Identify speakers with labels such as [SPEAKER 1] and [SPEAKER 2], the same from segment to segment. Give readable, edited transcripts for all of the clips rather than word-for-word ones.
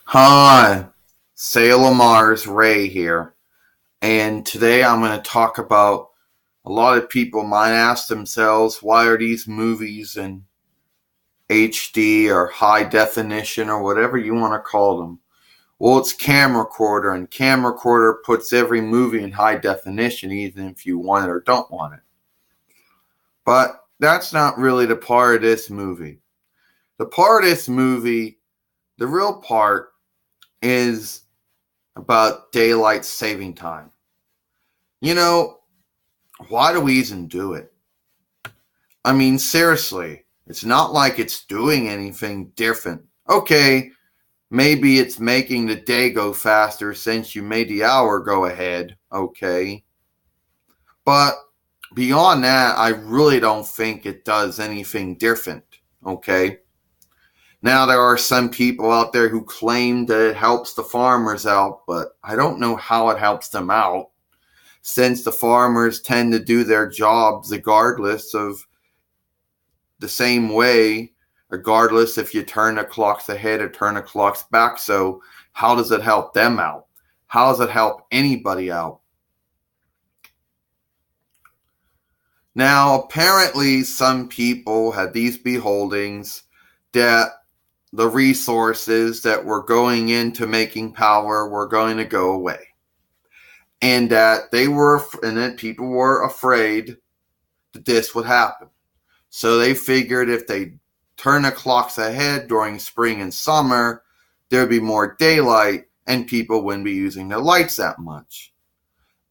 [SPEAKER 1] Hi, Sailor Mars Raye here, and today I'm going to talk about a lot of people might ask themselves, why are these movies in HD or high definition or whatever you want to call them? Well, it's camcorder, and camcorder puts every movie in high definition, even if you want it or don't want it. But that's not really the part of this movie. The part of this movie, the real part, is about daylight saving time. You know, why do we even do it? I mean, seriously, it's not like it's doing anything different. Okay, maybe it's making the day go faster since you made the hour go ahead. Okay. But beyond that, I really don't think it does anything different. Okay. Now, there are some people out there who claim that it helps the farmers out, but I don't know how it helps them out, since the farmers tend to do their jobs regardless of the same way, regardless if you turn the clocks ahead or turn the clocks back. So how does it help them out? How does it help anybody out? Now, apparently some people had these beholdings that the resources that were going into making power were going to go away. And that people were afraid that this would happen. So they figured if they turn the clocks ahead during spring and summer, there'd be more daylight and people wouldn't be using their lights that much.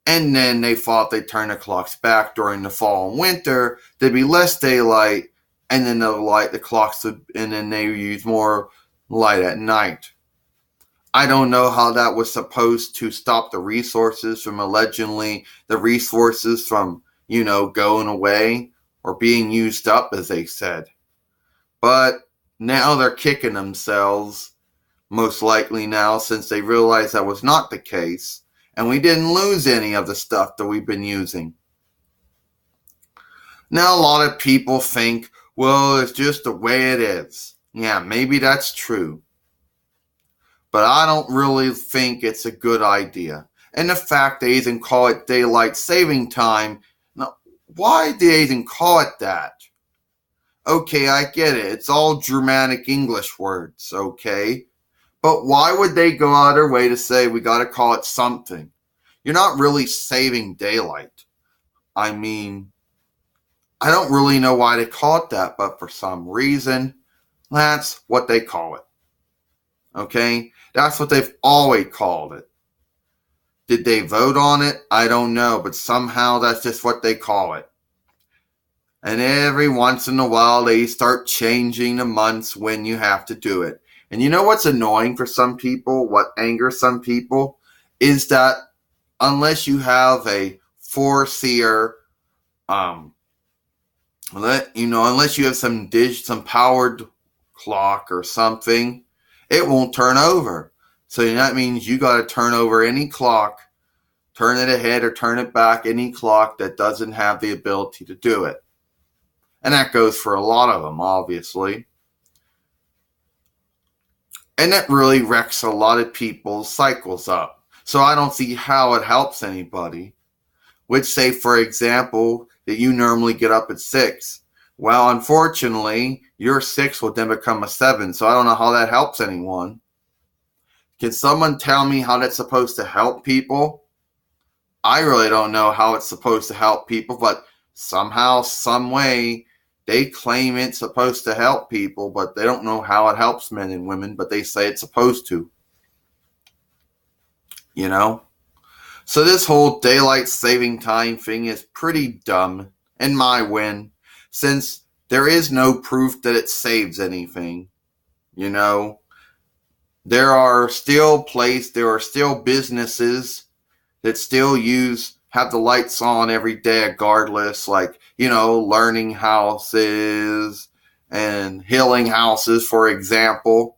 [SPEAKER 1] And then they thought they'd turn the clocks back during the fall and winter, there'd be less daylight, and then and then they use more light at night. I don't know how that was supposed to stop the resources from going away or being used up, as they said. But now they're kicking themselves, most likely now, since they realized that was not the case, and we didn't lose any of the stuff that we've been using. Now, a lot of people think, well, it's just the way it is. Yeah, maybe that's true. But I don't really think it's a good idea. And the fact they even call it daylight saving time, now, why do they even call it that? Okay, I get it. It's all Germanic English words, okay? But why would they go out of their way to say we gotta call it something? You're not really saving daylight. I mean, I don't really know why they call it that, but for some reason, that's what they call it. Okay? That's what they've always called it. Did they vote on it? I don't know, but somehow that's just what they call it. And every once in a while, they start changing the months when you have to do it. And you know what's annoying for some people, what angers some people, is that unless you have a foreseer, unless you have some powered clock or something, it won't turn over. So that means you got to turn over any clock, turn it ahead or turn it back, any clock that doesn't have the ability to do it. And that goes for a lot of them, obviously. And that really wrecks a lot of people's cycles up. So I don't see how it helps anybody. Would say, for example, that you normally get up at 6. Well, unfortunately, your 6 will then become a 7, so I don't know how that helps anyone. Can someone tell me how that's supposed to help people? I really don't know how it's supposed to help people, but somehow, some way, they claim it's supposed to help people, but they don't know how it helps men and women, but they say it's supposed to. You know? So this whole daylight saving time thing is pretty dumb, and my win, since there is no proof that it saves anything. You know? There are still businesses that still have the lights on every day regardless, like, learning houses and healing houses, for example.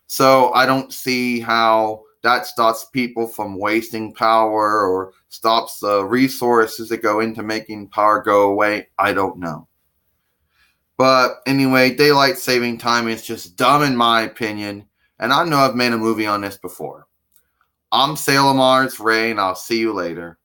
[SPEAKER 1] So I don't see how that stops people from wasting power or stops the resources that go into making power go away. I don't know. But anyway, daylight saving time is just dumb in my opinion. And I know I've made a movie on this before. I'm Sailor Mars Ray, and I'll see you later.